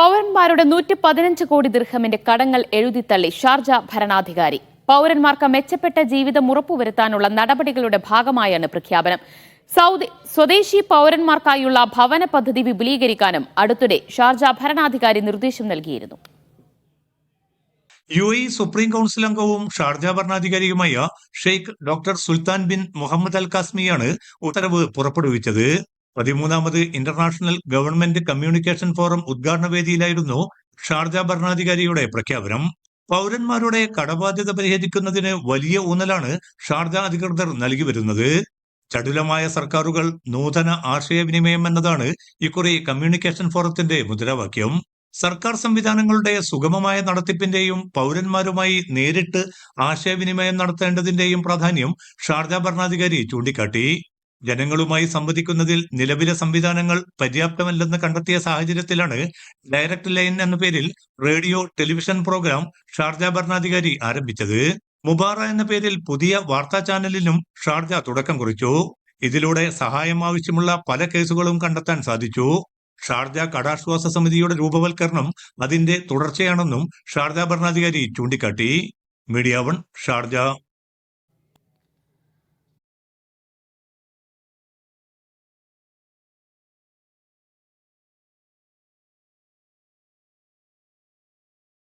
പൗരന്മാരുടെ 115 കോടി ദിർഹമിന്റെ കടങ്ങൾ എഴുതിത്തള്ളി ഷാർജ ഭരണാധികാരി. പൗരന്മാർക്ക് മെച്ചപ്പെട്ട ജീവിതം ഉറപ്പുവരുത്താനുള്ള നടപടികളുടെ ഭാഗമായാണ് പ്രഖ്യാപനം. സ്വദേശി പൗരന്മാർക്കായുള്ള ഭവന പദ്ധതി വിപുലീകരിക്കാനും അടുത്തിടെ ഷാർജ ഭരണാധികാരി നിർദ്ദേശം നൽകിയിരുന്നു. UAE സുപ്രീം കൗൺസിൽ അംഗവും ഷാർജ ഭരണാധികാരിയുമായ Sheikh doctor Sultan bin Muhammad Al കാസ്മിയാണ് ഉത്തരവ് പുറപ്പെടുവിച്ചത്. 13ാമത് ഇന്റർനാഷണൽ ഗവൺമെന്റ് കമ്മ്യൂണിക്കേഷൻ ഫോറം ഉദ്ഘാടന വേദിയിലായിരുന്നു ഷാർജ ഭരണാധികാരിയുടെ പ്രഖ്യാപനം. പൗരന്മാരുടെ കടബാധ്യത പരിഹരിക്കുന്നതിന് വലിയ ഊന്നലാണ് ഷാർജ അധികൃതർ നൽകി വരുന്നത്. ചടുലമായ സർക്കാരുകൾ, നൂതന ആശയവിനിമയം എന്നതാണ് ഇക്കുറി കമ്മ്യൂണിക്കേഷൻ ഫോറത്തിന്റെ മുദ്രാവാക്യം. സർക്കാർ സംവിധാനങ്ങളുടെ സുഗമമായ നടത്തിപ്പിന്റെയും പൗരന്മാരുമായി നേരിട്ട് ആശയവിനിമയം നടത്തേണ്ടതിന്റെയും പ്രാധാന്യം ഷാർജ ഭരണാധികാരി ചൂണ്ടിക്കാട്ടി. ജനങ്ങളുമായി സംവദിക്കുന്നതിൽ നിലവിലെ സംവിധാനങ്ങൾ പര്യാപ്തമല്ലെന്ന് കണ്ടെത്തിയ സാഹചര്യത്തിലാണ് ഡയറക്ട് ലൈൻ എന്ന പേരിൽ റേഡിയോ ടെലിവിഷൻ പ്രോഗ്രാം ഷാർജ ഭരണാധികാരി ആരംഭിച്ചത്. മുബാറ എന്ന പേരിൽ പുതിയ വാർത്താ ചാനലിനും ഷാർജ തുടക്കം കുറിച്ചു. ഇതിലൂടെ സഹായം ആവശ്യമുള്ള പല കേസുകളും കണ്ടെത്താൻ സാധിച്ചു. ഷാർജ കടാശ്വാസ സമിതിയുടെ രൂപവൽക്കരണം അതിന്റെ തുടർച്ചയാണെന്നും ഷാർജ ഭരണാധികാരി ചൂണ്ടിക്കാട്ടി. Media 1 Sharjah.